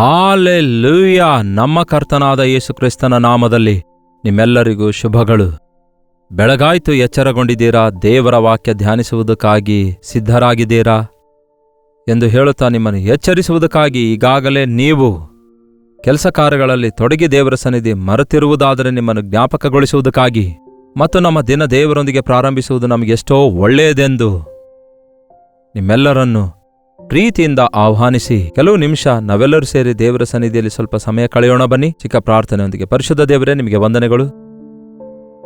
Hallelujah! ನಮ್ಮ ಕರ್ತನಾದ ಯೇಸು ಕ್ರಿಸ್ತನ ನಾಮದಲ್ಲಿ ನಿಮ್ಮೆಲ್ಲರಿಗೂ ಶುಭಗಳು. ಬೆಳಗಾಯ್ತು, ಎಚ್ಚರಗೊಂಡಿದ್ದೀರಾ? ದೇವರ ವಾಕ್ಯ ಧ್ಯಾನಿಸುವುದಕ್ಕಾಗಿ ಸಿದ್ಧರಾಗಿದ್ದೀರಾ ಎಂದು ಹೇಳುತ್ತಾ ನಿಮ್ಮನ್ನು ಎಚ್ಚರಿಸುವುದಕ್ಕಾಗಿ ಈಗಾಗಲೇ ನೀವು ಕೆಲಸ ಕಾರ್ಯಗಳಲ್ಲಿ ತೊಡಗಿ ದೇವರ ಸನ್ನಿಧಿ ಮರೆತಿರುವುದಾದರೆ ನಿಮ್ಮನ್ನು ಜ್ಞಾಪಕಗೊಳಿಸುವುದಕ್ಕಾಗಿ ಮತ್ತು ನಮ್ಮ ದಿನ ದೇವರೊಂದಿಗೆ ಪ್ರಾರಂಭಿಸುವುದು ನಮಗೆಷ್ಟೋ ಒಳ್ಳೆಯದೆಂದು ನಿಮ್ಮೆಲ್ಲರನ್ನು ಪ್ರೀತಿಯಿಂದ ಆಹ್ವಾನಿಸಿ ಕೆಲವು ನಿಮಿಷ ನಾವೆಲ್ಲರೂ ಸೇರಿ ದೇವರ ಸನ್ನಿಧಿಯಲ್ಲಿ ಸ್ವಲ್ಪ ಸಮಯ ಕಳೆಯೋಣ. ಬನ್ನಿ. ಚಿಕ್ಕ ಪ್ರಾರ್ಥನೆಯೊಂದಿಗೆ. ಪರಿಶುದ್ಧ ದೇವರೇ, ನಿಮಗೆ ವಂದನೆಗಳು.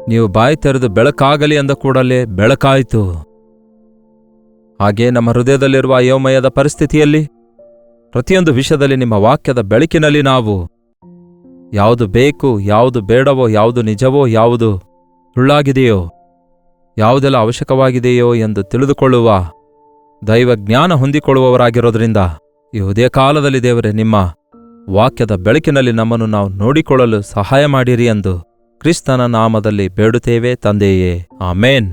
ನೀವು ಬಾಯಿ ತೆರೆದು ಬೆಳಕಾಗಲಿ ಅಂದ ಕೂಡಲೇ ಬೆಳಕಾಯಿತು. ಹಾಗೇ ನಮ್ಮ ಹೃದಯದಲ್ಲಿರುವ ಅಯೋಮಯದ ಪರಿಸ್ಥಿತಿಯಲ್ಲಿ ಪ್ರತಿಯೊಂದು ವಿಷಯದಲ್ಲಿ ನಿಮ್ಮ ವಾಕ್ಯದ ಬೆಳಕಿನಲ್ಲಿ ನಾವು ಯಾವುದು ಬೇಕು, ಯಾವುದು ಬೇಡವೋ, ಯಾವುದು ನಿಜವೋ, ಯಾವುದು ಸುಳ್ಳಾಗಿದೆಯೋ, ಯಾವುದೆಲ್ಲ ಅವಶ್ಯಕವಾಗಿದೆಯೋ ಎಂದು ತಿಳಿದುಕೊಳ್ಳುವ ದೈವ ಜ್ಞಾನ ಹೊಂದಿಕೊಳ್ಳುವವರಾಗಿರೋದ್ರಿಂದ ಈ ಉದಯ ಕಾಲದಲ್ಲಿ ದೇವರೇ, ನಿಮ್ಮ ವಾಕ್ಯದ ಬೆಳಕಿನಲ್ಲಿ ನಮ್ಮನ್ನು ನಾವು ನೋಡಿಕೊಳ್ಳಲು ಸಹಾಯ ಮಾಡಿರಿ ಎಂದು ಕ್ರಿಸ್ತನ ನಾಮದಲ್ಲಿ ಬೇಡುತ್ತೇವೆ ತಂದೆಯೇ, ಆಮೇನ್.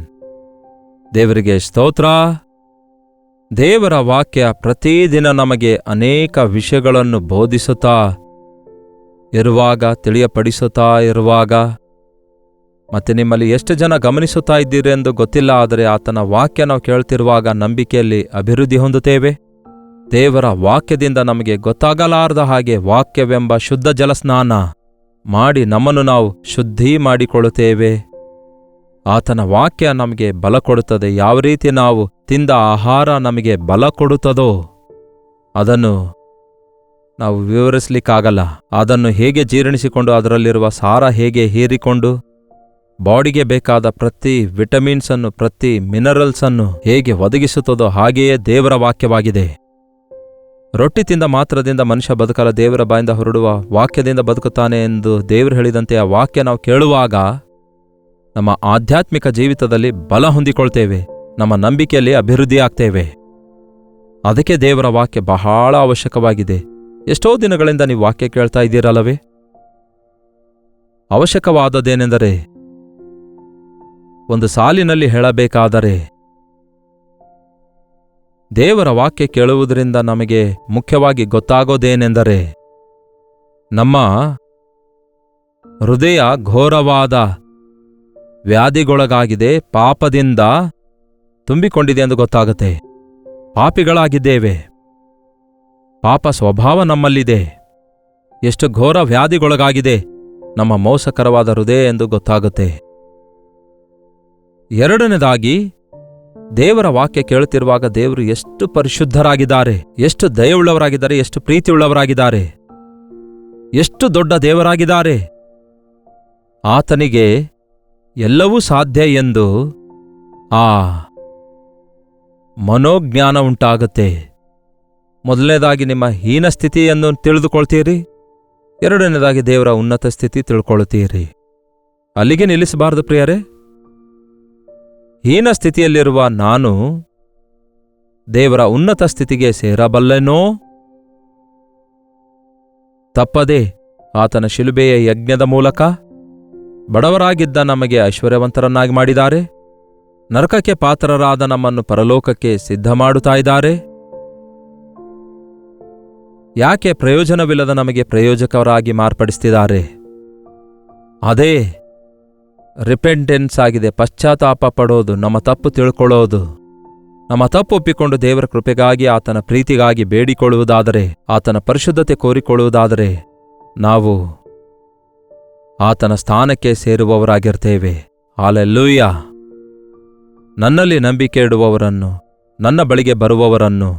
ದೇವರಿಗೆ ಸ್ತೋತ್ರ. ದೇವರ ವಾಕ್ಯ ಪ್ರತಿದಿನ ನಮಗೆ ಅನೇಕ ವಿಷಯಗಳನ್ನು ಬೋಧಿಸುತ್ತಾ ಇರುವಾಗ, ತಿಳಿಯಪಡಿಸುತ್ತಾ ಇರುವಾಗ, ಮತ್ತೆ ನಿಮ್ಮಲ್ಲಿ ಎಷ್ಟು ಜನ ಗಮನಿಸುತ್ತಾ ಇದ್ದೀರೆಂದು ಗೊತ್ತಿಲ್ಲ, ಆದರೆ ಆತನ ವಾಕ್ಯ ನಾವು ಕೇಳ್ತಿರುವಾಗ ನಂಬಿಕೆಯಲ್ಲಿ ಅಭಿವೃದ್ಧಿ ಹೊಂದುತ್ತೇವೆ. ದೇವರ ವಾಕ್ಯದಿಂದ ನಮಗೆ ಗೊತ್ತಾಗಲಾರದ ಹಾಗೆ ವಾಕ್ಯವೆಂಬ ಶುದ್ಧ ಜಲಸ್ನಾನ ಮಾಡಿ ನಮ್ಮನ್ನು ನಾವು ಶುದ್ಧಿ ಮಾಡಿಕೊಳ್ಳುತ್ತೇವೆ. ಆತನ ವಾಕ್ಯ ನಮಗೆ ಬಲ ಕೊಡುತ್ತದೆ. ಯಾವ ರೀತಿ ನಾವು ತಿಂದ ಆಹಾರ ನಮಗೆ ಬಲ ಕೊಡುತ್ತದೋ ಅದನ್ನು ನಾವು ವಿವರಿಸಲಿಕ್ಕಾಗಲ್ಲ. ಅದನ್ನು ಹೇಗೆ ಜೀರ್ಣಿಸಿಕೊಂಡು ಅದರಲ್ಲಿರುವ ಸಾರ ಹೇಗೆ ಹೀರಿಕೊಂಡು ಬಾಡಿಗೆ ಬೇಕಾದ ಪ್ರತಿ ವಿಟಮಿನ್ಸನ್ನು, ಪ್ರತಿ ಮಿನರಲ್ಸನ್ನು ಹೇಗೆ ಒದಗಿಸುತ್ತದೋ ಹಾಗೆಯೇ ದೇವರ ವಾಕ್ಯವಾಗಿದೆ. ರೊಟ್ಟಿ ತಿಂದ ಮಾತ್ರದಿಂದ ಮನುಷ್ಯ ಬದುಕಲ್ಲ, ದೇವರ ಬಾಯಿಂದ ಹೊರಡುವ ವಾಕ್ಯದಿಂದ ಬದುಕುತ್ತಾನೆ ಎಂದು ದೇವರು ಹೇಳಿದಂತೆ ಆ ವಾಕ್ಯ ನಾವು ಕೇಳುವಾಗ ನಮ್ಮ ಆಧ್ಯಾತ್ಮಿಕ ಜೀವಿತದಲ್ಲಿ ಬಲ ಹೊಂದಿಕೊಳ್ತೇವೆ, ನಮ್ಮ ನಂಬಿಕೆಯಲ್ಲಿ ಅಭಿವೃದ್ಧಿ ಆಗ್ತೇವೆ. ಅದಕ್ಕೆ ದೇವರ ವಾಕ್ಯ ಬಹಳ ಅವಶ್ಯಕವಾಗಿದೆ. ಎಷ್ಟೋ ದಿನಗಳಿಂದ ನೀವು ವಾಕ್ಯ ಕೇಳ್ತಾ ಇದ್ದೀರಲ್ಲವೇ? ಅವಶ್ಯಕವಾದದ್ದೇನೆಂದರೆ, ಒಂದು ಸಾಲಿನಲ್ಲಿ ಹೇಳಬೇಕಾದರೆ, ದೇವರ ವಾಕ್ಯ ಕೇಳುವುದರಿಂದ ನಮಗೆ ಮುಖ್ಯವಾಗಿ ಗೊತ್ತಾಗೋದೇನೆಂದರೆ, ನಮ್ಮ ಹೃದಯ ಘೋರವಾದ ವ್ಯಾಧಿಗೊಳಗಾಗಿದೆ, ಪಾಪದಿಂದ ತುಂಬಿಕೊಂಡಿದೆ ಎಂದು ಗೊತ್ತಾಗುತ್ತೆ. ಪಾಪಿಗಳಾಗಿದ್ದೇವೆ, ಪಾಪ ಸ್ವಭಾವ ನಮ್ಮಲ್ಲಿದೆ. ಎಷ್ಟು ಘೋರ ವ್ಯಾಧಿಗೊಳಗಾಗಿದೆ ನಮ್ಮ ಮೋಸಕರವಾದ ಹೃದಯ ಎಂದು ಗೊತ್ತಾಗುತ್ತೆ. ಎರಡನೇದಾಗಿ, ದೇವರ ವಾಕ್ಯ ಕೇಳುತ್ತಿರುವಾಗ ದೇವರು ಎಷ್ಟು ಪರಿಶುದ್ಧರಾಗಿದ್ದಾರೆ, ಎಷ್ಟು ದಯವುಳ್ಳವರಾಗಿದ್ದಾರೆ, ಎಷ್ಟು ಪ್ರೀತಿಯುಳ್ಳವರಾಗಿದ್ದಾರೆ, ಎಷ್ಟು ದೊಡ್ಡ ದೇವರಾಗಿದ್ದಾರೆ. ಆತನಿಗೆ ಎಲ್ಲವೂ ಸಾಧ್ಯ ಎಂದು ಆ ಮನೋಜ್ಞಾನ ಉಂಟಾಗುತ್ತೆ. ಮೊದಲನೇದಾಗಿ ನಿಮ್ಮ ಹೀನ ಸ್ಥಿತಿಯನ್ನು ತಿಳಿದುಕೊಳ್ತೀರಿ, ಎರಡನೇದಾಗಿ ದೇವರ ಉನ್ನತ ಸ್ಥಿತಿ ತಿಳ್ಕೊಳ್ತೀರಿ. ಅಲ್ಲಿಗೆ ನಿಲ್ಲಿಸಬಾರದು ಪ್ರಿಯರೇ. ಹೀನ ಸ್ಥಿತಿಯಲ್ಲಿರುವ ನಾನು ದೇವರ ಉನ್ನತ ಸ್ಥಿತಿಗೆ ಸೇರಬಲ್ಲೆನೋ? ತಪ್ಪದೆ ಆತನ ಶಿಲುಬೆಯ ಯಜ್ಞದ ಮೂಲಕ ಬಡವರಾಗಿದ್ದ ನಮಗೆ ಐಶ್ವರ್ಯವಂತರನ್ನಾಗಿ ಮಾಡಿದ್ದಾರೆ. ನರಕಕ್ಕೆ ಪಾತ್ರರಾದ ನಮ್ಮನ್ನು ಪರಲೋಕಕ್ಕೆ ಸಿದ್ಧ ಮಾಡುತ್ತಾ ಇದ್ದಾರೆ. ಯಾಕೆ ಪ್ರಯೋಜನವಿಲ್ಲದ ನಮಗೆ ಪ್ರಯೋಜಕರಾಗಿ ಮಾರ್ಪಡಿಸ್ತಿದ್ದಾರೆ? ಅದೇ ರಿಪೆಂಟೆನ್ಸ್ ಆಗಿದೆ. ಪಶ್ಚಾತ್ತಾಪ ಪಡೋದು, ನಮ್ಮ ತಪ್ಪು ತಿಳ್ಕೊಳ್ಳೋದು, ನಮ್ಮ ತಪ್ಪು ಒಪ್ಪಿಕೊಂಡು ದೇವರ ಕೃಪೆಗಾಗಿ, ಆತನ ಪ್ರೀತಿಗಾಗಿ ಬೇಡಿಕೊಳ್ಳುವುದಾದರೆ, ಆತನ ಪರಿಶುದ್ಧತೆ ಕೋರಿಕೊಳ್ಳುವುದಾದರೆ ನಾವು ಆತನ ಸ್ಥಾನಕ್ಕೆ ಸೇರುವವರಾಗಿರ್ತೇವೆ. ಹಾಲೆಲೂಯಾ! ನನ್ನಲ್ಲಿ ನಂಬಿಕೆ ಇಡುವವರನ್ನು, ನನ್ನ ಬಳಿಗೆ ಬರುವವರನ್ನು,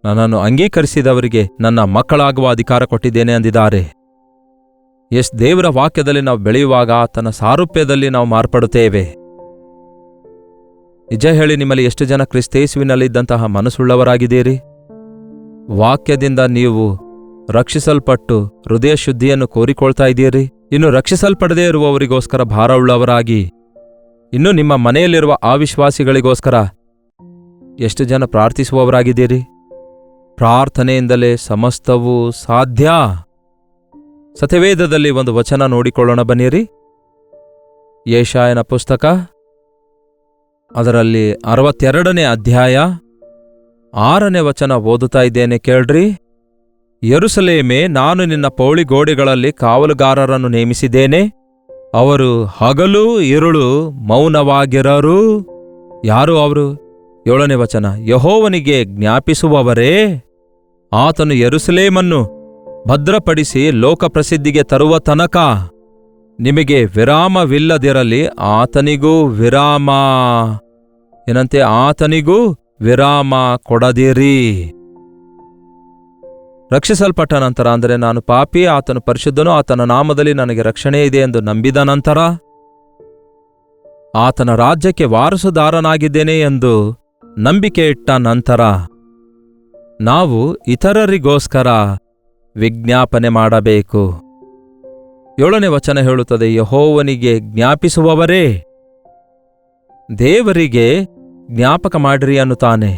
ನನ್ನನ್ನು ಅಂಗೀಕರಿಸಿದವರಿಗೆ ನನ್ನ ಮಕ್ಕಳಾಗುವ ಅಧಿಕಾರ ಕೊಟ್ಟಿದ್ದೇನೆ ಅಂದಿದ್ದಾರೆ. ದೇವರ ವಾಕ್ಯದಲ್ಲಿ ನಾವು ಬೆಳೆಯುವಾಗ ಆತನ ಸಾರೂಪ್ಯದಲ್ಲಿ ನಾವು ಮಾರ್ಪಡುತ್ತೇವೆ. ನಿಜ ಹೇಳಿ, ನಿಮ್ಮಲ್ಲಿ ಎಷ್ಟು ಜನ ಕ್ರಿಸ್ತೇಸುವಿನಲ್ಲಿದ್ದಂತಹ ಮನಸ್ಸುಳ್ಳವರಾಗಿದ್ದೀರಿ? ವಾಕ್ಯದಿಂದ ನೀವು ರಕ್ಷಿಸಲ್ಪಟ್ಟು ಹೃದಯ ಶುದ್ಧಿಯನ್ನು ಕೋರಿಕೊಳ್ತಾ ಇದ್ದೀರಿ. ಇನ್ನು ರಕ್ಷಿಸಲ್ಪಡದೇ ಇರುವವರಿಗೋಸ್ಕರ ಭಾರವುಳ್ಳವರಾಗಿ, ಇನ್ನು ನಿಮ್ಮ ಮನೆಯಲ್ಲಿರುವ ಅವಿಶ್ವಾಸಿಗಳಿಗೋಸ್ಕರ ಎಷ್ಟು ಜನ ಪ್ರಾರ್ಥಿಸುವವರಾಗಿದ್ದೀರಿ? ಪ್ರಾರ್ಥನೆಯಿಂದಲೇ ಸಮಸ್ತವೂ ಸಾಧ್ಯ. ಸತ್ಯವೇದದಲ್ಲಿ ಒಂದು ವಚನ ನೋಡಿಕೊಳ್ಳೋಣ ಬನ್ನಿರಿ. ಯೆಶಾಯನ ಪುಸ್ತಕ, ಅದರಲ್ಲಿ 62ನೇ ಅಧ್ಯಾಯ 6ನೇ ವಚನ ಓದುತ್ತಾ ಇದ್ದೇನೆ, ಕೇಳ್ರಿ. ಯೆರೂಸಲೇಮೇ, ನಾನು ನಿನ್ನ ಪೌಳಿಗೋಡೆಗಳಲ್ಲಿ ಕಾವಲುಗಾರರನ್ನು ನೇಮಿಸಿದ್ದೇನೆ. ಅವರು ಹಗಲು ಇರುಳು ಮೌನವಾಗಿರರು. ಯಾರು ಅವರು? 7ನೇ ವಚನ. ಯೆಹೋವನಿಗೆ ಜ್ಞಾಪಿಸುವವರೇ, ಆತನು ಯೆರೂಸಲೇಮನ್ನು ಭದ್ರಪಡಿಸಿ ಲೋಕಪ್ರಸಿದ್ಧಿಗೆ ತರುವ ತನಕ ನಿಮಗೆ ವಿರಾಮವಿಲ್ಲದಿರಲಿ. ಆತನಿಗೂ ವಿರಾಮ ಏನಂತೆ? ಆತನಿಗೂ ವಿರಾಮ ಕೊಡದಿರಿ. ರಕ್ಷಿಸಲ್ಪಟ್ಟ ನಂತರ, ಅಂದರೆ ನಾನು ಪಾಪಿ, ಆತನು ಪರಿಶುದ್ಧನು, ಆತನ ನಾಮದಲ್ಲಿ ನನಗೆ ರಕ್ಷಣೆ ಇದೆ ಎಂದು ನಂಬಿದ ನಂತರ, ಆತನ ರಾಜ್ಯಕ್ಕೆ ವಾರಸುದಾರನಾಗಿದ್ದೇನೆ ಎಂದು ನಂಬಿಕೆ ಇಟ್ಟ ನಂತರ, ನಾವು ಇತರರಿಗೋಸ್ಕರ ವಿಜ್ಞಾಪನೆ ಮಾಡಬೇಕು. 7ನೇ ವಚನ ಹೇಳುತ್ತದೆ, ಯೆಹೋವನಿಗೆ ಜ್ಞಾಪಿಸುವವರೇ, ದೇವರಿಗೆ ಜ್ಞಾಪಕ ಮಾಡಿರಿ ಅನ್ನುತ್ತಾನೆ.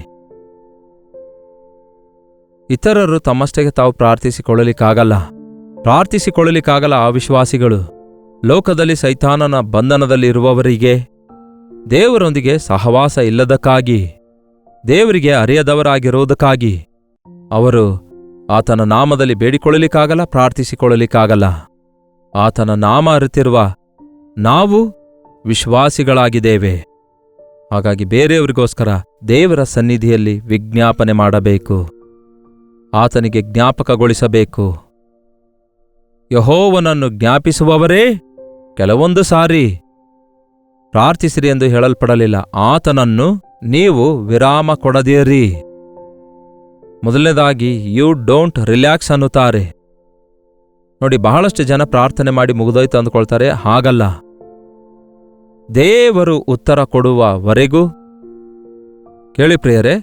ಇತರರು ತಮ್ಮಷ್ಟಕ್ಕೆ ತಾವು ಪ್ರಾರ್ಥಿಸಿಕೊಳ್ಳಲಿಕ್ಕಾಗಲ್ಲ. ಅವಿಶ್ವಾಸಿಗಳು, ಲೋಕದಲ್ಲಿ ಸೈತಾನನ ಬಂಧನದಲ್ಲಿರುವವರಿಗೆ, ದೇವರೊಂದಿಗೆ ಸಹವಾಸ ಇಲ್ಲದಕ್ಕಾಗಿ, ದೇವರಿಗೆ ಅರಿಯದವರಾಗಿರುವುದಕ್ಕಾಗಿ ಅವರು ಆತನ ನಾಮದಲ್ಲಿ ಬೇಡಿಕೊಳ್ಳಲಿಕ್ಕಾಗಲ್ಲ, ಪ್ರಾರ್ಥಿಸಿಕೊಳ್ಳಲಿಕ್ಕಾಗಲ್ಲ. ಆತನ ನಾಮ ಅರಿತಿರುವ ನಾವು ವಿಶ್ವಾಸಿಗಳಾಗಿದ್ದೇವೆ. ಹಾಗಾಗಿ ಬೇರೆಯವರಿಗೋಸ್ಕರ ದೇವರ ಸನ್ನಿಧಿಯಲ್ಲಿ ವಿಜ್ಞಾಪನೆ ಮಾಡಬೇಕು, ಆತನಿಗೆ ಜ್ಞಾಪಕಗೊಳಿಸಬೇಕು. ಯೆಹೋವನನ್ನು ಜ್ಞಾಪಿಸುವವರೇ, ಕೆಲವೊಂದು ಸಾರಿ ಪ್ರಾರ್ಥಿಸಿರಿ ಎಂದು ಹೇಳಲ್ಪಡಲಿಲ್ಲ. ಆತನನ್ನು ನೀವು ವಿರಾಮ ಕೊಡದಿರಿ. ಮೊದಲನೇದಾಗಿ ಯು ಡೋಂಟ್ ರಿಲ್ಯಾಕ್ಸ್ ಅನ್ನುತ್ತಾರೆ. ನೋಡಿ, ಬಹಳಷ್ಟು ಜನ ಪ್ರಾರ್ಥನೆ ಮಾಡಿ ಮುಗಿದೋಯ್ತು ಅಂದುಕೊಳ್ತಾರೆ. ಹಾಗಲ್ಲ. ದೇವರು ಉತ್ತರ ಕೊಡುವವರೆಗೂ. ಕೇಳಿ ಪ್ರಿಯರೇ,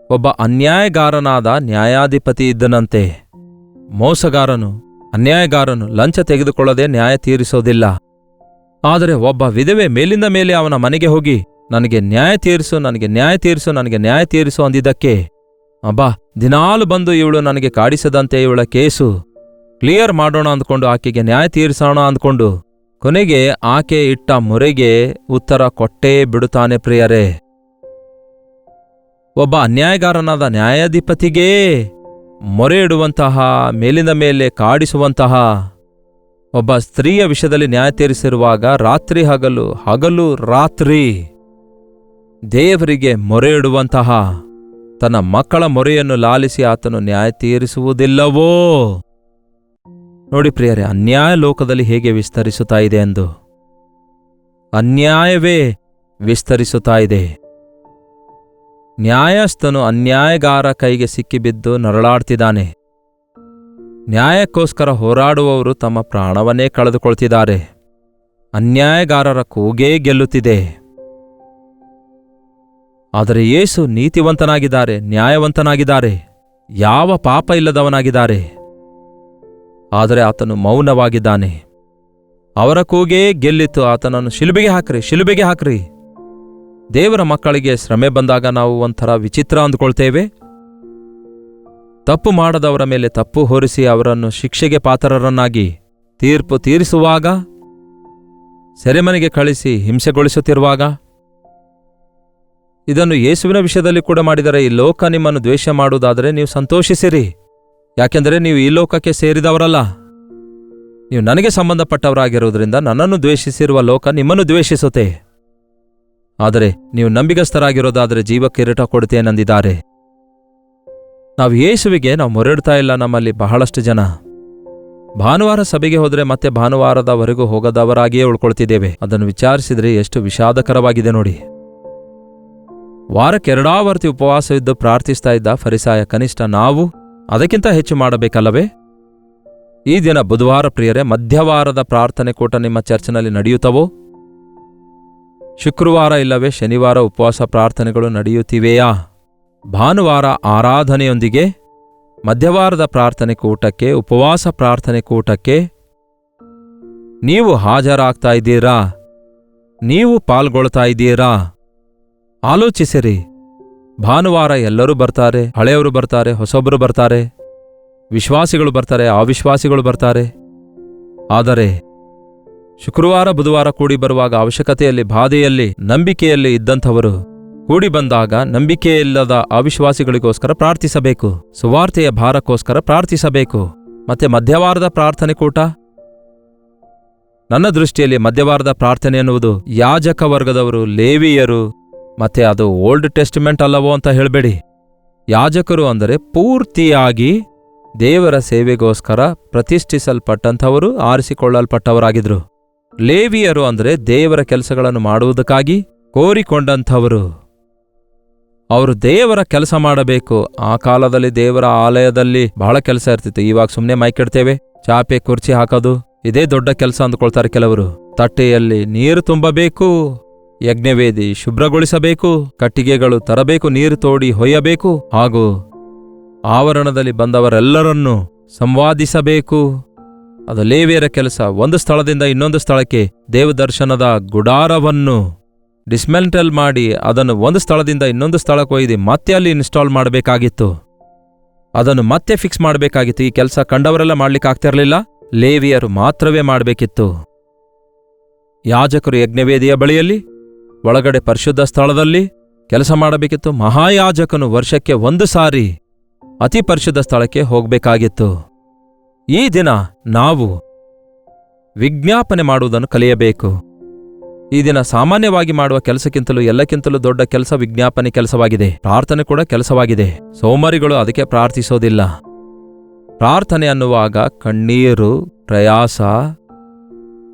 ಒಬ್ಬ ಅನ್ಯಾಯಗಾರನಾದ ನ್ಯಾಯಾಧಿಪತಿ ಇದ್ದನಂತೆ. ಮೋಸಗಾರನು, ಅನ್ಯಾಯಗಾರನು ಲಂಚ ತೆಗೆದುಕೊಳ್ಳದೆ ನ್ಯಾಯ ತೀರಿಸೋದಿಲ್ಲ. ಆದರೆ ಒಬ್ಬ ವಿಧವೆ ಮೇಲಿಂದ ಮೇಲೆ ಅವನ ಮನೆಗೆ ಹೋಗಿ, ನನಗೆ ನ್ಯಾಯ ತೀರಿಸು, ನನಗೆ ನ್ಯಾಯ ತೀರಿಸು, ನನಗೆ ನ್ಯಾಯ ತೀರಿಸು ಅಂದಿದ್ದಕ್ಕೆ, ಅಬ್ಬಾ, ದಿನಾಲು ಬಂದು ಇವಳು ನನಗೆ ಕಾಡಿಸದಂತೆ ಇವಳ ಕೇಸು ಕ್ಲಿಯರ್ ಮಾಡೋಣ ಅಂದ್ಕೊಂಡು, ಆಕೆಗೆ ನ್ಯಾಯ ತೀರಿಸೋಣ ಅಂದ್ಕೊಂಡು, ಕೊನೆಗೆ ಆಕೆ ಇಟ್ಟ ಮೊರೆಗೆ ಉತ್ತರ ಕೊಟ್ಟೇ ಬಿಡುತ್ತಾನೆ. ಪ್ರಿಯರೇ, ಒಬ್ಬ ಅನ್ಯಾಯಗಾರನಾದ ನ್ಯಾಯಾಧಿಪತಿಗೇ ಮೊರೆ ಇಡುವಂತಹ, ಮೇಲಿಂದ ಮೇಲೆ ಕಾಡಿಸುವಂತಹ ಒಬ್ಬ ಸ್ತ್ರೀಯ ವಿಷಯದಲ್ಲಿ ನ್ಯಾಯ ತೀರಿಸಿರುವಾಗ, ರಾತ್ರಿ ಹಗಲು, ಹಗಲು ರಾತ್ರಿ ದೇವರಿಗೆ ಮೊರೆ ಇಡುವಂತಹ ತನ್ನ ಮಕ್ಕಳ ಮೊರೆಯನ್ನು ಲಾಲಿಸಿ ಆತನು ನ್ಯಾಯ ತೀರಿಸುವುದಿಲ್ಲವೋ? ನೋಡಿ ಪ್ರಿಯರೇ, ಅನ್ಯಾಯ ಲೋಕದಲ್ಲಿ ಹೇಗೆ ವಿಸ್ತರಿಸುತ್ತಾ ಇದೆ ಎಂದು. ಅನ್ಯಾಯವೇ ವಿಸ್ತರಿಸುತ್ತಾ ಇದೆ. ನ್ಯಾಯಸ್ಥನು ಅನ್ಯಾಯಗಾರ ಕೈಗೆ ಸಿಕ್ಕಿಬಿದ್ದು ನರಳಾಡ್ತಿದ್ದಾನೆ. ನ್ಯಾಯಕ್ಕೋಸ್ಕರ ಹೋರಾಡುವವರು ತಮ್ಮ ಪ್ರಾಣವನ್ನೇ ಕಳೆದುಕೊಳ್ತಿದ್ದಾರೆ. ಅನ್ಯಾಯಗಾರರ ಕೂಗೇ ಗೆಲ್ಲುತ್ತಿದೆ. ಆದರೆ ಯೇಸು ನೀತಿವಂತನಾಗಿದ್ದಾರೆ, ನ್ಯಾಯವಂತನಾಗಿದ್ದಾರೆ, ಯಾವ ಪಾಪ ಇಲ್ಲದವನಾಗಿದ್ದಾರೆ. ಆದರೆ ಆತನು ಮೌನವಾಗಿದ್ದಾನೆ. ಅವರ ಕೂಗೇ ಗೆಲ್ಲಿತು, ಆತನನ್ನು ಶಿಲುಬೆಗೆ ಹಾಕ್ರಿ, ಶಿಲುಬೆಗೆ ಹಾಕ್ರಿ. ದೇವರ ಮಕ್ಕಳಿಗೆ ಶ್ರಮೆ ಬಂದಾಗ ನಾವು ಒಂಥರ ವಿಚಿತ್ರ ಅಂದುಕೊಳ್ತೇವೆ. ತಪ್ಪು ಮಾಡದವರ ಮೇಲೆ ತಪ್ಪು ಹೊರಿಸಿ ಅವರನ್ನು ಶಿಕ್ಷೆಗೆ ಪಾತ್ರರನ್ನಾಗಿ ತೀರ್ಪು ತೀರಿಸುವಾಗ, ಸೆರೆಮನೆಗೆ ಕಳಿಸಿ ಹಿಂಸೆಗೊಳಿಸುತ್ತಿರುವಾಗ, ಇದನ್ನು ಯೇಸುವಿನ ವಿಷಯದಲ್ಲಿ ಕೂಡ ಮಾಡಿದರೆ, ಈ ಲೋಕ ನಿಮ್ಮನ್ನು ದ್ವೇಷ ಮಾಡುವುದಾದರೆ ನೀವು ಸಂತೋಷಿಸಿರಿ, ಯಾಕೆಂದರೆ ನೀವು ಈ ಲೋಕಕ್ಕೆ ಸೇರಿದವರಲ್ಲ, ನೀವು ನನಗೆ ಸಂಬಂಧಪಟ್ಟವರಾಗಿರುವುದರಿಂದ ನನ್ನನ್ನು ದ್ವೇಷಿಸಿರುವ ಲೋಕ ನಿಮ್ಮನ್ನು ದ್ವೇಷಿಸುತ್ತೆ. ಆದರೆ ನೀವು ನಂಬಿಗಸ್ತರಾಗಿರೋದಾದರೆ ಜೀವ ಕಿರೀಟ ಕೊಡುತ್ತೇನೆಂದಿದ್ದಾರೆ. ನಾವು ಯೇಸುವಿಗೆ ನಾವು ಮೊರೆಡ್ತಾ ಇಲ್ಲ. ನಮ್ಮಲ್ಲಿ ಬಹಳಷ್ಟು ಜನ ಭಾನುವಾರ ಸಭೆಗೆ ಹೋದರೆ ಮತ್ತೆ ಭಾನುವಾರದವರೆಗೂ ಹೋಗದವರಾಗಿಯೇ ಉಳ್ಕೊಳ್ತಿದ್ದೇವೆ. ಅದನ್ನು ವಿಚಾರಿಸಿದರೆ ಎಷ್ಟು ವಿಷಾದಕರವಾಗಿದೆ ನೋಡಿ. ವಾರಕ್ಕೆ 2 ಆವರ್ತಿ ಉಪವಾಸವಿದ್ದು ಪ್ರಾರ್ಥಿಸ್ತಾ ಇದ್ದ ಫರಿಸಾಯ ಕನಿಷ್ಠ ನಾವು ಅದಕ್ಕಿಂತ ಹೆಚ್ಚು ಮಾಡಬೇಕಲ್ಲವೇ? ಈ ದಿನ ಬುಧವಾರ ಪ್ರಿಯರೇ, ಮಧ್ಯವಾರದ ಪ್ರಾರ್ಥನೆ ಕೂಟ ನಿಮ್ಮ ಚರ್ಚ್ನಲ್ಲಿ ನಡೆಯುತ್ತವೋ? ಶುಕ್ರವಾರ ಇಲ್ಲವೇ ಶನಿವಾರ ಉಪವಾಸ ಪ್ರಾರ್ಥನೆಗಳು ನಡೆಯುತ್ತಿವೆಯಾ? ಭಾನುವಾರ ಆರಾಧನೆಯೊಂದಿಗೆ ಮಧ್ಯವಾರದ ಪ್ರಾರ್ಥನೆ ಕೂಟಕ್ಕೆ, ಉಪವಾಸ ಪ್ರಾರ್ಥನೆ ಕೂಟಕ್ಕೆ ನೀವು ಹಾಜರಾಗ್ತಾ ಇದ್ದೀರಾ? ನೀವು ಪಾಲ್ಗೊಳ್ತಾ ಇದ್ದೀರಾ? ಆಲೋಚಿಸಿರಿ. ಭಾನುವಾರ ಎಲ್ಲರೂ ಬರ್ತಾರೆ, ಹಳೆಯವರು ಬರ್ತಾರೆ, ಹೊಸೊಬ್ಬರು ಬರ್ತಾರೆ, ವಿಶ್ವಾಸಿಗಳು ಬರ್ತಾರೆ, ಅವಿಶ್ವಾಸಿಗಳು ಬರ್ತಾರೆ. ಆದರೆ ಶುಕ್ರವಾರ ಬುಧವಾರ ಕೂಡಿ ಬರುವಾಗ ಅವಶ್ಯಕತೆಯಲ್ಲಿ, ಬಾಧೆಯಲ್ಲಿ, ನಂಬಿಕೆಯಲ್ಲಿ ಇದ್ದಂಥವರು ಕೂಡಿ ಬಂದಾಗ ನಂಬಿಕೆಯಿಲ್ಲದ ಅವಿಶ್ವಾಸಿಗಳಿಗೋಸ್ಕರ ಪ್ರಾರ್ಥಿಸಬೇಕು, ಸುವಾರ್ತೆಯ ಭಾರಕ್ಕೋಸ್ಕರ ಪ್ರಾರ್ಥಿಸಬೇಕು. ಮತ್ತೆ ಮಧ್ಯವಾರದ ಪ್ರಾರ್ಥನೆ ಕೂಟ. ನನ್ನ ದೃಷ್ಟಿಯಲ್ಲಿ ಮಧ್ಯವಾರದ ಪ್ರಾರ್ಥನೆ ಎನ್ನುವುದು ಯಾಜಕ ವರ್ಗದವರು, ಲೇವಿಯರು, ಮತ್ತೆ ಅದು ಓಲ್ಡ್ ಟೆಸ್ಟಿಮೆಂಟ್ ಅಲ್ಲವೋ ಅಂತ ಹೇಳಬೇಡಿ. ಯಾಜಕರು ಅಂದರೆ ಪೂರ್ತಿಯಾಗಿ ದೇವರ ಸೇವೆಗೋಸ್ಕರ ಪ್ರತಿಷ್ಠಿಸಲ್ಪಟ್ಟಂಥವರು, ಆರಿಸಿಕೊಳ್ಳಲ್ಪಟ್ಟವರಾಗಿದ್ರು. ಲೇವಿಯರು ಅಂದರೆ ದೇವರ ಕೆಲಸಗಳನ್ನು ಮಾಡುವುದಕ್ಕಾಗಿ ಕೋರಿಕೊಂಡಂಥವರು. ಅವರು ದೇವರ ಕೆಲಸ ಮಾಡಬೇಕು. ಆ ಕಾಲದಲ್ಲಿ ದೇವರ ಆಲಯದಲ್ಲಿ ಬಹಳ ಕೆಲಸ ಇರ್ತಿತ್ತು. ಇವಾಗ ಸುಮ್ಮನೆ ಮೈಕಿಡ್ತೇವೆ, ಚಾಪೆ ಕುರ್ಚಿ ಹಾಕೋದು, ಇದೇ ದೊಡ್ಡ ಕೆಲಸ ಅಂದ್ಕೊಳ್ತಾರೆ ಕೆಲವರು. ತಟ್ಟೆಯಲ್ಲಿ ನೀರು ತುಂಬಬೇಕು, ಯಜ್ಞವೇದಿ ಶುಭ್ರಗೊಳಿಸಬೇಕು, ಕಟ್ಟಿಗೆಗಳು ತರಬೇಕು, ನೀರು ತೋಡಿ ಹೊಯ್ಯಬೇಕು, ಹಾಗೂ ಆವರಣದಲ್ಲಿ ಬಂದವರೆಲ್ಲರನ್ನೂ ಸಂವಾದಿಸಬೇಕು. ಅದು ಲೇವಿಯರ ಕೆಲಸ. ಒಂದು ಸ್ಥಳದಿಂದ ಇನ್ನೊಂದು ಸ್ಥಳಕ್ಕೆ ದೇವದರ್ಶನದ ಗುಡಾರವನ್ನು ಡಿಸ್ಮೆಂಟಲ್ ಮಾಡಿ ಅದನ್ನು ಒಂದು ಸ್ಥಳದಿಂದ ಇನ್ನೊಂದು ಸ್ಥಳಕ್ಕೆ ಒಯ್ದು ಮತ್ತೆ ಅಲ್ಲಿ ಇನ್ಸ್ಟಾಲ್ ಮಾಡಬೇಕಾಗಿತ್ತು. ಅದನ್ನು ಮತ್ತೆ ಫಿಕ್ಸ್ ಮಾಡಬೇಕಾಗಿತ್ತು. ಈ ಕೆಲಸ ಕಂಡವರೆಲ್ಲ ಮಾಡ್ಲಿಕ್ಕಾಗ್ತಿರಲಿಲ್ಲ, ಲೇವಿಯರು ಮಾತ್ರವೇ ಮಾಡಬೇಕಿತ್ತು. ಯಾಜಕರು ಯಜ್ಞವೇದಿಯ ಬಳಿಯಲ್ಲಿ, ಒಳಗಡೆ ಪರಿಶುದ್ಧ ಸ್ಥಳದಲ್ಲಿ ಕೆಲಸ ಮಾಡಬೇಕಿತ್ತು. ಮಹಾಯಾಜಕನು ವರ್ಷಕ್ಕೆ 1 ಸಾರಿ ಅತಿ ಪರಿಶುದ್ಧ ಸ್ಥಳಕ್ಕೆ ಹೋಗಬೇಕಾಗಿತ್ತು. ಈ ದಿನ ನಾವು ವಿಜ್ಞಾಪನೆ ಮಾಡುವುದನ್ನು ಕಲಿಯಬೇಕು. ಈ ದಿನ ಸಾಮಾನ್ಯವಾಗಿ ಮಾಡುವ ಕೆಲಸಕ್ಕಿಂತಲೂ ಎಲ್ಲಕ್ಕಿಂತಲೂ ದೊಡ್ಡ ಕೆಲಸ ವಿಜ್ಞಾಪನೆ ಕೆಲಸವಾಗಿದೆ. ಪ್ರಾರ್ಥನೆ ಕೂಡ ಕೆಲಸವಾಗಿದೆ. ಸೋಮಾರಿಗಳು ಅದಕ್ಕೆ ಪ್ರಾರ್ಥಿಸೋದಿಲ್ಲ. ಪ್ರಾರ್ಥನೆ ಅನ್ನುವಾಗ ಕಣ್ಣೀರು, ಪ್ರಯಾಸ,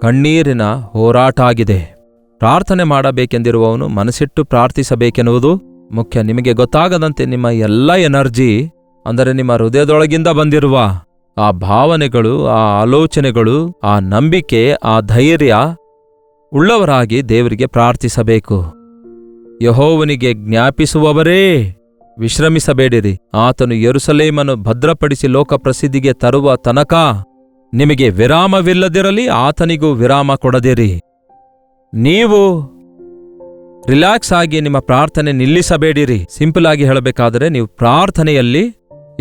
ಕಣ್ಣೀರಿನ ಹೋರಾಟ ಆಗಿದೆ. ಪ್ರಾರ್ಥನೆ ಮಾಡಬೇಕೆಂದಿರುವವನು ಮನಸ್ಸಿಟ್ಟು ಪ್ರಾರ್ಥಿಸಬೇಕೆನ್ನುವುದು ಮುಖ್ಯ. ನಿಮಗೆ ಗೊತ್ತಾಗದಂತೆ ನಿಮ್ಮ ಎಲ್ಲ ಎನರ್ಜಿ, ಅಂದರೆ ನಿಮ್ಮ ಹೃದಯದೊಳಗಿಂದ ಬಂದಿರುವ ಆ ಭಾವನೆಗಳು, ಆ ಆಲೋಚನೆಗಳು, ಆ ನಂಬಿಕೆ, ಆ ಧೈರ್ಯ ಉಳ್ಳವರಾಗಿ ದೇವರಿಗೆ ಪ್ರಾರ್ಥಿಸಬೇಕು. ಯೆಹೋವನಿಗೆ ಜ್ಞಾಪಿಸುವವರೇ, ವಿಶ್ರಮಿಸಬೇಡಿರಿ. ಆತನು ಯೆರೂಸಲೇಮನ್ನು ಭದ್ರಪಡಿಸಿ ಲೋಕಪ್ರಸಿದ್ಧಿಗೆ ತರುವ ತನಕ ನಿಮಗೆ ವಿರಾಮವಿಲ್ಲದಿರಲಿ, ಆತನಿಗೂ ವಿರಾಮ ಕೊಡದಿರಿ. ನೀವು ರಿಲ್ಯಾಕ್ಸ್ ಆಗಿ ನಿಮ್ಮ ಪ್ರಾರ್ಥನೆ ನಿಲ್ಲಿಸಬೇಡಿರಿ. ಸಿಂಪಲ್ ಆಗಿ ಹೇಳಬೇಕಾದರೆ, ನೀವು ಪ್ರಾರ್ಥನೆಯಲ್ಲಿ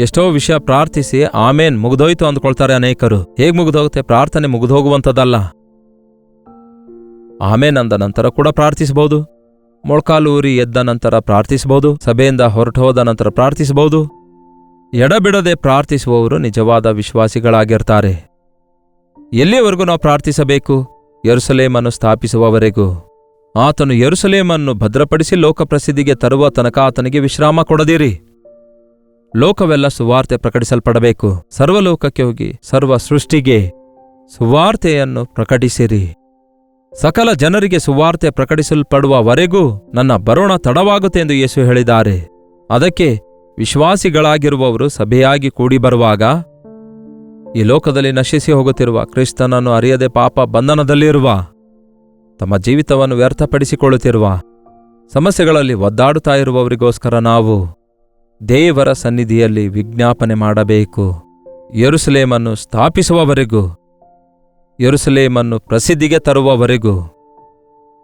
ಎಷ್ಟೋ ವಿಷಯ ಪ್ರಾರ್ಥಿಸಿ ಆಮೇನ್ ಮುಗಿದೋಯ್ತು ಅಂದ್ಕೊಳ್ತಾರೆ ಅನೇಕರು. ಹೇಗೆ ಮುಗಿದೋಗುತ್ತೆ? ಪ್ರಾರ್ಥನೆ ಮುಗಿದೋಗುವಂಥದ್ದಲ್ಲ. ಆಮೇನ್ ಅಂದ ನಂತರ ಕೂಡ ಪ್ರಾರ್ಥಿಸಬಹುದು, ಮೊಳ್ಕಾಲೂರಿ ಎದ್ದ ನಂತರ ಪ್ರಾರ್ಥಿಸಬಹುದು, ಸಭೆಯಿಂದ ಹೊರಟು ಹೋದ ನಂತರ ಪ್ರಾರ್ಥಿಸಬಹುದು. ಎಡಬಿಡದೆ ಪ್ರಾರ್ಥಿಸುವವರು ನಿಜವಾದ ವಿಶ್ವಾಸಿಗಳಾಗಿರ್ತಾರೆ. ಎಲ್ಲಿಯವರೆಗೂ ನಾವು ಪ್ರಾರ್ಥಿಸಬೇಕು? ಯೆರೂಸಲೇಮನ್ನು ಸ್ಥಾಪಿಸುವವರೆಗೂ. ಆತನು ಯೆರೂಸಲೇಮನ್ನು ಭದ್ರಪಡಿಸಿ ಲೋಕಪ್ರಸಿದ್ಧಿಗೆ ತರುವ ತನಕ ಆತನಿಗೆ ವಿಶ್ರಾಮ ಕೊಡದಿರಿ. ಲೋಕವೆಲ್ಲ ಸುವಾರ್ತೆ ಪ್ರಕಟಿಸಲ್ಪಡಬೇಕು. ಸರ್ವಲೋಕಕ್ಕೆ ಹೋಗಿ ಸರ್ವ ಸೃಷ್ಟಿಗೆ ಸುವಾರ್ತೆಯನ್ನು ಪ್ರಕಟಿಸಿರಿ. ಸಕಲ ಜನರಿಗೆ ಸುವಾರ್ತೆ ಪ್ರಕಟಿಸಲ್ಪಡುವವರೆಗೂ ನನ್ನ ಬರೋಣ ತಡವಾಗುತ್ತೆ ಎಂದು ಯೇಸು ಹೇಳಿದ್ದಾರೆ. ಅದಕ್ಕೆ ವಿಶ್ವಾಸಿಗಳಾಗಿರುವವರು ಸಭೆಯಾಗಿ ಕೂಡಿ ಬರುವಾಗ ಈ ಲೋಕದಲ್ಲಿ ನಶಿಸಿ ಹೋಗುತ್ತಿರುವ, ಕ್ರಿಸ್ತನನ್ನು ಅರಿಯದೆ ಪಾಪ ಬಂಧನದಲ್ಲಿರುವ, ತಮ್ಮ ಜೀವಿತವನ್ನು ವ್ಯರ್ಥಪಡಿಸಿಕೊಳ್ಳುತ್ತಿರುವ, ಸಮಸ್ಯೆಗಳಲ್ಲಿ ಒದ್ದಾಡುತ್ತಾ ಇರುವವರಿಗೋಸ್ಕರ ನಾವು ದೇವರ ಸನ್ನಿಧಿಯಲ್ಲಿ ವಿಜ್ಞಾಪನೆ ಮಾಡಬೇಕು. ಯೆರೂಸಲೇಮನ್ನು ಸ್ಥಾಪಿಸುವವರೆಗೂ, ಯೆರೂಸಲೇಮನ್ನು ಪ್ರಸಿದ್ಧಿಗೆ ತರುವವರೆಗೂ,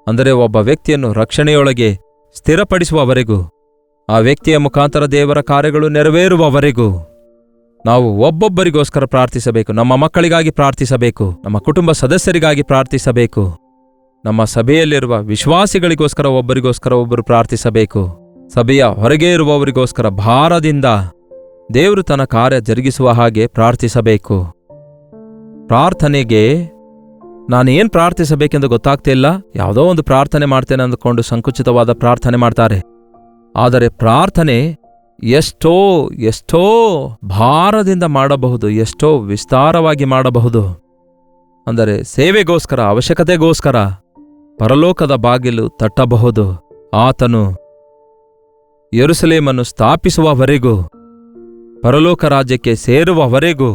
ಅಂದರೆ ಒಬ್ಬ ವ್ಯಕ್ತಿಯನ್ನು ರಕ್ಷಣೆಯೊಳಗೆ ಸ್ಥಿರಪಡಿಸುವವರೆಗೂ, ಆ ವ್ಯಕ್ತಿಯ ಮುಖಾಂತರ ದೇವರ ಕಾರ್ಯಗಳು ನೆರವೇರುವವರೆಗೂ ನಾವು ಒಬ್ಬೊಬ್ಬರಿಗೋಸ್ಕರ ಪ್ರಾರ್ಥಿಸಬೇಕು. ನಮ್ಮ ಮಕ್ಕಳಿಗಾಗಿ ಪ್ರಾರ್ಥಿಸಬೇಕು, ನಮ್ಮ ಕುಟುಂಬ ಸದಸ್ಯರಿಗಾಗಿ ಪ್ರಾರ್ಥಿಸಬೇಕು, ನಮ್ಮ ಸಭೆಯಲ್ಲಿರುವ ವಿಶ್ವಾಸಿಗಳಿಗೋಸ್ಕರ ಒಬ್ಬರಿಗೋಸ್ಕರ ಒಬ್ಬರು ಪ್ರಾರ್ಥಿಸಬೇಕು. ಸಭೆಯ ಹೊರಗೆ ಇರುವವರಿಗೋಸ್ಕರ ಭಾರದಿಂದ ದೇವರು ತನ್ನ ಕಾರ್ಯ ಜರುಗಿಸುವ ಹಾಗೆ ಪ್ರಾರ್ಥಿಸಬೇಕು. ಪ್ರಾರ್ಥನೆಗೆ ನಾನೇನು ಪ್ರಾರ್ಥಿಸಬೇಕೆಂದು ಗೊತ್ತಾಗ್ತಿಲ್ಲ, ಯಾವುದೋ ಒಂದು ಪ್ರಾರ್ಥನೆ ಮಾಡ್ತೇನೆ ಅಂದುಕೊಂಡು ಸಂಕುಚಿತವಾದ ಪ್ರಾರ್ಥನೆ ಮಾಡ್ತಾರೆ. ಆದರೆ ಪ್ರಾರ್ಥನೆ ಎಷ್ಟೋ ಎಷ್ಟೋ ಭಾರದಿಂದ ಮಾಡಬಹುದು, ಎಷ್ಟೋ ವಿಸ್ತಾರವಾಗಿ ಮಾಡಬಹುದು. ಅಂದರೆ ಸೇವೆಗೋಸ್ಕರ, ಅವಶ್ಯಕತೆಗೋಸ್ಕರ ಪರಲೋಕದ ಬಾಗಿಲು ತಟ್ಟಬಹುದು. ಆತನು ಯೆರೂಸಲೇಮನ್ನು ಸ್ಥಾಪಿಸುವವರೆಗೂ, ಪರಲೋಕ ರಾಜ್ಯಕ್ಕೆ ಸೇರುವವರೆಗೂ,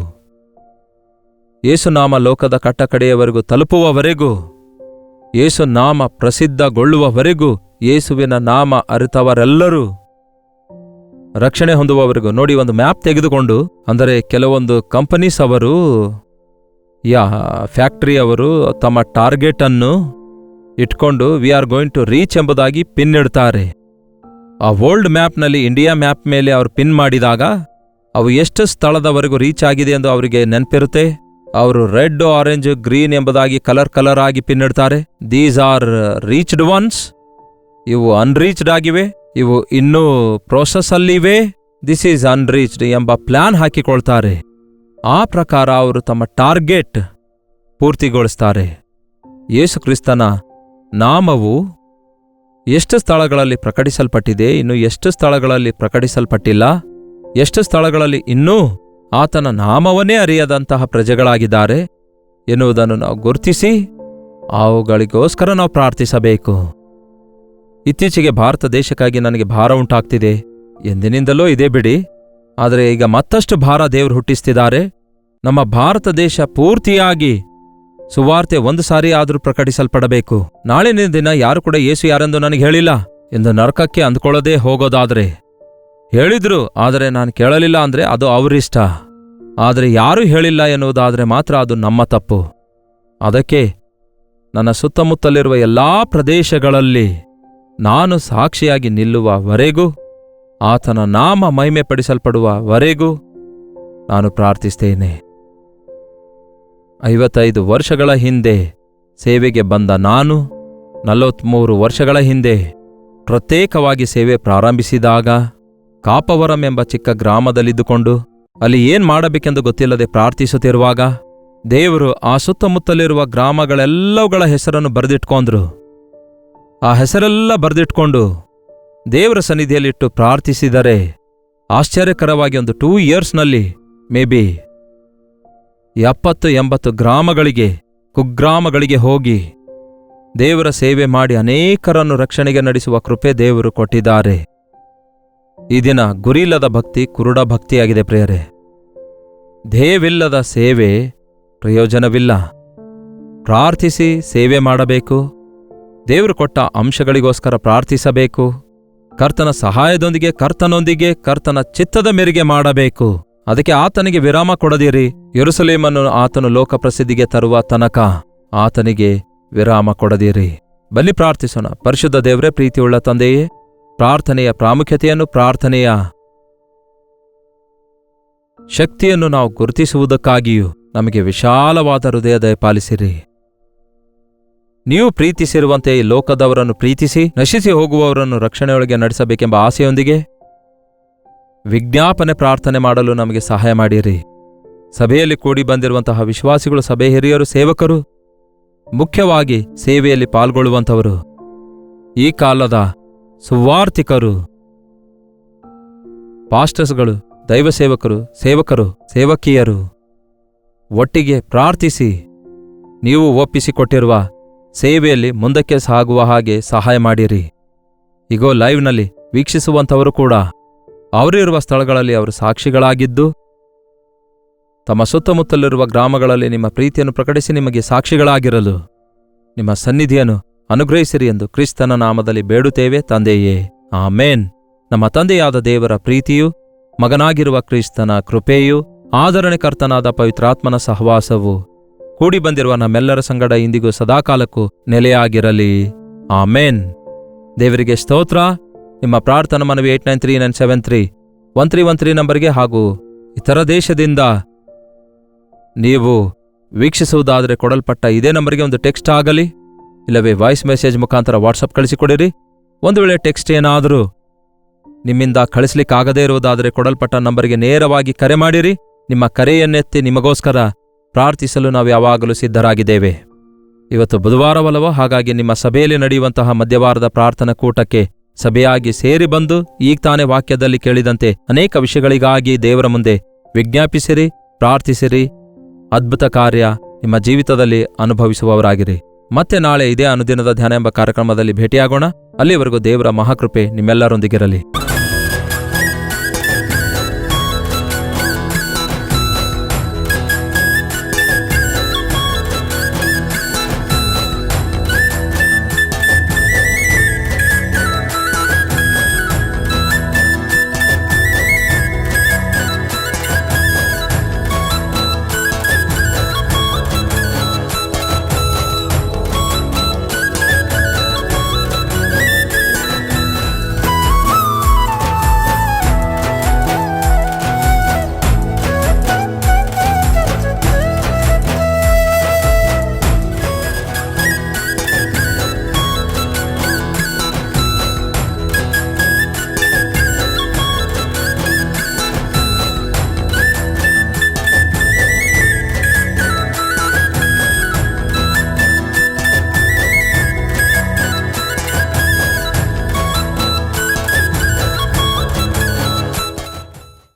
ಯೇಸುನಾಮ ಲೋಕದ ಕಟ್ಟಕಡೆಯವರೆಗೂ ತಲುಪುವವರೆಗೂ, ಯೇಸುನಾಮ ಪ್ರಸಿದ್ಧಗೊಳ್ಳುವವರೆಗೂ, ಯೇಸುವಿನ ನಾಮ ಅರಿತವರೆಲ್ಲರೂ ರಕ್ಷಣೆ ಹೊಂದುವವರೆಗೂ. ನೋಡಿ, ಒಂದು ಮ್ಯಾಪ್ ತೆಗೆದುಕೊಂಡು, ಅಂದರೆ ಕೆಲವೊಂದು ಕಂಪನೀಸ್ ಅವರು, ಫ್ಯಾಕ್ಟರಿ ಅವರು ತಮ್ಮ ಟಾರ್ಗೆಟ್ ಅನ್ನು ಇಟ್ಕೊಂಡು we are going to reach ಎಂಬುದಾಗಿ ಪಿನ್ ಇಡ್ತಾರೆ. ಆ ವರ್ಲ್ಡ್ ಮ್ಯಾಪ್ನಲ್ಲಿ ಇಂಡಿಯಾ ಮ್ಯಾಪ್ ಮೇಲೆ ಅವರು ಪಿನ್ ಮಾಡಿದಾಗ ಅವು ಎಷ್ಟು ಸ್ಥಳದವರೆಗೂ ರೀಚ್ ಆಗಿದೆ ಎಂದು ಅವರಿಗೆ ನೆನಪಿರುತ್ತೆ. ಅವರು ರೆಡ್, ಆರೆಂಜ್, ಗ್ರೀನ್ ಎಂಬುದಾಗಿ ಕಲರ್ ಆಗಿ ಪಿನ್ ಇಡ್ತಾರೆ. ದೀಸ್ ಆರ್ ರೀಚ್ಡ್ ಒನ್ಸ್, ಇವು ಅನ್ರೀಚ್ಡ್ ಆಗಿವೆ, ಇವು ಇನ್ನೂ ಪ್ರೋಸೆಸ್ಸಲ್ಲಿವೆ, ದಿಸ್ ಈಸ್ ಅನ್ರೀಚ್ಡ್ ಎಂಬ ಪ್ಲಾನ್ ಹಾಕಿಕೊಳ್ತಾರೆ. ಆ ಪ್ರಕಾರ ಅವರು ತಮ್ಮ ಟಾರ್ಗೆಟ್ ಪೂರ್ತಿಗೊಳಿಸ್ತಾರೆ. ಯೇಸು ಕ್ರಿಸ್ತನ ನಾಮವು ಎಷ್ಟು ಸ್ಥಳಗಳಲ್ಲಿ ಪ್ರಕಟಿಸಲ್ಪಟ್ಟಿದೆ, ಇನ್ನು ಎಷ್ಟು ಸ್ಥಳಗಳಲ್ಲಿ ಪ್ರಕಟಿಸಲ್ಪಟ್ಟಿಲ್ಲ, ಎಷ್ಟು ಸ್ಥಳಗಳಲ್ಲಿ ಇನ್ನೂ ಆತನ ನಾಮವನ್ನೇ ಅರಿಯದಂತಹ ಪ್ರಜೆಗಳಾಗಿದ್ದಾರೆ ಎನ್ನುವುದನ್ನು ನಾವು ಗುರುತಿಸಿ ಅವುಗಳಿಗೋಸ್ಕರ ನಾವು ಪ್ರಾರ್ಥಿಸಬೇಕು. ಇತ್ತೀಚೆಗೆ ಭಾರತ ದೇಶಕ್ಕಾಗಿ ನನಗೆ ಭಾರ ಉಂಟಾಗ್ತಿದೆ, ಎಂದಿನಿಂದಲೂ ಇದೆ ಬಿಡಿ, ಆದರೆ ಈಗ ಮತ್ತಷ್ಟು ಭಾರ ದೇವರು ಹುಟ್ಟಿಸ್ತಿದ್ದಾರೆ. ನಮ್ಮ ಭಾರತ ದೇಶ ಪೂರ್ತಿಯಾಗಿ ಸುವಾರ್ತೆ ಒಂದು ಸಾರಿ ಆದರೂ ಪ್ರಕಟಿಸಲ್ಪಡಬೇಕು. ನಾಳಿನ ದಿನ ಯಾರು ಕೂಡ ಯೇಸು ಯಾರೆಂದು ನನಗೆ ಹೇಳಿಲ್ಲ ಎಂದು ನರಕಕ್ಕೆ ಅಂದ್ಕೊಳ್ಳೋದೇ ಹೋಗೋದಾದ್ರೆ, ಹೇಳಿದ್ರು ಆದರೆ ನಾನು ಕೇಳಲಿಲ್ಲ ಅಂದ್ರೆ ಅದು ಅವರಿಷ್ಟ. ಆದರೆ ಯಾರೂ ಹೇಳಿಲ್ಲ ಎನ್ನುವುದಾದರೆ ಮಾತ್ರ ಅದು ನಮ್ಮ ತಪ್ಪು. ಅದಕ್ಕೆ ನನ್ನ ಸುತ್ತಮುತ್ತಲಿರುವ ಎಲ್ಲಾ ಪ್ರದೇಶಗಳಲ್ಲಿ ನಾನು ಸಾಕ್ಷಿಯಾಗಿ ನಿಲ್ಲುವವರೆಗೂ, ಆತನ ನಾಮ ಮಹಿಮೆಪಡಿಸಲ್ಪಡುವವರೆಗೂ ನಾನು ಪ್ರಾರ್ಥಿಸ್ತೇನೆ. 55 ವರ್ಷಗಳ ಹಿಂದೆ ಸೇವೆಗೆ ಬಂದ ನಾನು 43 ವರ್ಷಗಳ ಹಿಂದೆ ಪ್ರತ್ಯೇಕವಾಗಿ ಸೇವೆ ಪ್ರಾರಂಭಿಸಿದಾಗ ಕಾಪವರಂ ಎಂಬ ಚಿಕ್ಕ ಗ್ರಾಮದಲ್ಲಿದ್ದುಕೊಂಡು ಅಲ್ಲಿ ಏನ್ ಮಾಡಬೇಕೆಂದು ಗೊತ್ತಿಲ್ಲದೆ ಪ್ರಾರ್ಥಿಸುತ್ತಿರುವಾಗ ದೇವರು ಆ ಸುತ್ತಮುತ್ತಲಿರುವ ಗ್ರಾಮಗಳೆಲ್ಲವುಗಳ ಹೆಸರನ್ನು ಬರೆದಿಟ್ಕೊಂಡ್ರು. ಆ ಹೆಸರೆಲ್ಲ ಬರೆದಿಟ್ಕೊಂಡು ದೇವರ ಸನ್ನಿಧಿಯಲ್ಲಿಟ್ಟು ಪ್ರಾರ್ಥಿಸಿದರೆ ಆಶ್ಚರ್ಯಕರವಾಗಿ ಒಂದು 2 ಇಯರ್ಸ್ನಲ್ಲಿ ಮೇ ಬಿ 70-80 ಗ್ರಾಮಗಳಿಗೆ, ಕುಗ್ರಾಮಗಳಿಗೆ ಹೋಗಿ ದೇವರ ಸೇವೆ ಮಾಡಿ ಅನೇಕರನ್ನು ರಕ್ಷಣೆಗೆ ನಡೆಸುವ ಕೃಪೆ ದೇವರು ಕೊಟ್ಟಿದ್ದಾರೆ. ಈ ದಿನ ಗುರಿಯಿಲ್ಲದ ಭಕ್ತಿ ಕುರುಡ ಭಕ್ತಿಯಾಗಿದೆ ಪ್ರಿಯರೇ. ಧ್ಯೇಯವಿಲ್ಲದ ಸೇವೆ ಪ್ರಯೋಜನವಿಲ್ಲ. ಪ್ರಾರ್ಥಿಸಿ ಸೇವೆ ಮಾಡಬೇಕು. ದೇವರು ಕೊಟ್ಟ ಅಂಶಗಳಿಗೋಸ್ಕರ ಪ್ರಾರ್ಥಿಸಬೇಕು. ಕರ್ತನ ಸಹಾಯದೊಂದಿಗೆ, ಕರ್ತನೊಂದಿಗೆ, ಕರ್ತನ ಚಿತ್ತದ ಮೇರೆಗೆ ಮಾಡಬೇಕು. ಅದಕ್ಕೆ ಆತನಿಗೆ ವಿರಾಮ ಕೊಡದಿರಿ. ಯೆರೂಸಲೇಮನ್ನು ಆತನು ಲೋಕಪ್ರಸಿದ್ಧಿಗೆ ತರುವ ತನಕ ಆತನಿಗೆ ವಿರಾಮ ಕೊಡದಿರಿ. ಬನ್ನಿ ಪ್ರಾರ್ಥಿಸೋಣ. ಪರಿಶುದ್ಧ ದೇವರೇ, ಪ್ರೀತಿಯುಳ್ಳ ತಂದೆಯೇ, ಪ್ರಾರ್ಥನೆಯ ಪ್ರಾಮುಖ್ಯತೆಯನ್ನು, ಪ್ರಾರ್ಥನೆಯ ಶಕ್ತಿಯನ್ನು ನಾವು ಗುರುತಿಸುವುದಕ್ಕಾಗಿಯೂ ನಮಗೆ ವಿಶಾಲವಾದ ಹೃದಯ ದಯಪಾಲಿಸಿರಿ. ನೀವು ಪ್ರೀತಿಸಿರುವಂತೆ ಈ ಲೋಕದವರನ್ನು ಪ್ರೀತಿಸಿ ನಶಿಸಿ ಹೋಗುವವರನ್ನು ರಕ್ಷಣೆಯೊಳಗೆ ನಡೆಸಬೇಕೆಂಬ ಆಸೆಯೊಂದಿಗೆ ವಿಜ್ಞಾಪನೆ ಪ್ರಾರ್ಥನೆ ಮಾಡಲು ನಮಗೆ ಸಹಾಯ ಮಾಡಿರಿ. ಸಭೆಯಲ್ಲಿ ಕೂಡಿ ಬಂದಿರುವಂತಹ ವಿಶ್ವಾಸಿಗಳು, ಸಭೆ ಹಿರಿಯರು, ಸೇವಕರು, ಮುಖ್ಯವಾಗಿ ಸೇವೆಯಲ್ಲಿ ಪಾಲ್ಗೊಳ್ಳುವಂಥವರು, ಈ ಕಾಲದ ಸುವಾರ್ತಿಕರು, ಪಾಸ್ಟರ್ಸ್ಗಳು, ದೈವ ಸೇವಕರು, ಸೇವಕಿಯರು ಒಟ್ಟಿಗೆ ಪ್ರಾರ್ಥಿಸಿ ನೀವು ಒಪ್ಪಿಸಿಕೊಟ್ಟಿರುವ ಸೇವೆಯಲ್ಲಿ ಮುಂದಕ್ಕೆ ಸಾಗುವ ಹಾಗೆ ಸಹಾಯ ಮಾಡಿರಿ. ಈಗೋ ಲೈವ್ನಲ್ಲಿ ವೀಕ್ಷಿಸುವಂಥವರು ಕೂಡ ಅವರಿರುವ ಸ್ಥಳಗಳಲ್ಲಿ ಅವರು ಸಾಕ್ಷಿಗಳಾಗಿದ್ದು ತಮ್ಮ ಸುತ್ತಮುತ್ತಲಿರುವ ಗ್ರಾಮಗಳಲ್ಲಿ ನಿಮ್ಮ ಪ್ರೀತಿಯನ್ನು ಪ್ರಕಟಿಸಿ ನಿಮಗೆ ಸಾಕ್ಷಿಗಳಾಗಿರಲು ನಿಮ್ಮ ಸನ್ನಿಧಿಯನ್ನು ಅನುಗ್ರಹಿಸಿರಿ ಎಂದು ಕ್ರಿಸ್ತನ ನಾಮದಲ್ಲಿ ಬೇಡುತ್ತೇವೆ ತಂದೆಯೇ, ಆಮೇನ್. ನಮ್ಮ ತಂದೆಯಾದ ದೇವರ ಪ್ರೀತಿಯು, ಮಗನಾಗಿರುವ ಕ್ರಿಸ್ತನ ಕೃಪೆಯು, ಆದರಣೆಕರ್ತನಾದ ಪವಿತ್ರಾತ್ಮನ ಸಹವಾಸವು ಕೂಡಿ ಬಂದಿರುವ ನಮ್ಮೆಲ್ಲರ ಸಂಗಡ ಇಂದಿಗೂ ಸದಾಕಾಲಕ್ಕೂ ನೆಲೆಯಾಗಿರಲಿ. ಆಮೇನ್. ದೇವರಿಗೆ ಸ್ತೋತ್ರ. ನಿಮ್ಮ ಪ್ರಾರ್ಥನಾ ಮನವಿ 8939731313 ನಂಬರ್ಗೆ ಹಾಗೂ ಇತರ ದೇಶದಿಂದ ನೀವು ವೀಕ್ಷಿಸುವುದಾದರೆ ಕೊಡಲ್ಪಟ್ಟ ಇದೇ ನಂಬರ್ಗೆ ಒಂದು ಟೆಕ್ಸ್ಟ್ ಆಗಲಿ, ಇಲ್ಲವೇ ವಾಯ್ಸ್ ಮೆಸೇಜ್ ಮುಖಾಂತರ ವಾಟ್ಸಪ್ ಕಳಿಸಿಕೊಡಿರಿ. ಒಂದು ವೇಳೆ ಟೆಕ್ಸ್ಟ್ ಏನಾದರೂ ನಿಮ್ಮಿಂದ ಕಳಿಸ್ಲಿಕ್ಕಾಗದೇ ಇರುವುದಾದರೆ ಕೊಡಲ್ಪಟ್ಟ ನಂಬರ್ಗೆ ನೇರವಾಗಿ ಕರೆ ಮಾಡಿರಿ. ನಿಮ್ಮ ಕರೆಯನ್ನೆತ್ತಿ ನಿಮಗೋಸ್ಕರ ಪ್ರಾರ್ಥಿಸಲು ನಾವು ಯಾವಾಗಲೂ ಸಿದ್ಧರಾಗಿದ್ದೇವೆ. ಇವತ್ತು ಬುಧವಾರವಲ್ಲವೋ, ಹಾಗಾಗಿ ನಿಮ್ಮ ಸಭೆಯಲ್ಲಿ ನಡೆಯುವಂತಹ ಮಧ್ಯವಾರದ ಪ್ರಾರ್ಥನಾ ಕೂಟಕ್ಕೆ ಸಭೆಯಾಗಿ ಸೇರಿ ಬಂದು ಈಗ ತಾನೇ ವಾಕ್ಯದಲ್ಲಿ ಕೇಳಿದಂತೆ ಅನೇಕ ವಿಷಯಗಳಿಗಾಗಿ ದೇವರ ಮುಂದೆ ವಿಜ್ಞಾಪಿಸಿರಿ, ಪ್ರಾರ್ಥಿಸಿರಿ. ಅದ್ಭುತ ಕಾರ್ಯ ನಿಮ್ಮ ಜೀವಿತದಲ್ಲಿ ಅನುಭವಿಸುವವರಾಗಿರಿ. ಮತ್ತೆ ನಾಳೆ ಇದೇ ಅನುದಿನದ ಧ್ಯಾನ ಎಂಬ ಕಾರ್ಯಕ್ರಮದಲ್ಲಿ ಭೇಟಿಯಾಗೋಣ. ಅಲ್ಲಿವರೆಗೂ ದೇವರ ಮಹಾಕೃಪೆ ನಿಮ್ಮೆಲ್ಲರೊಂದಿಗಿರಲಿ.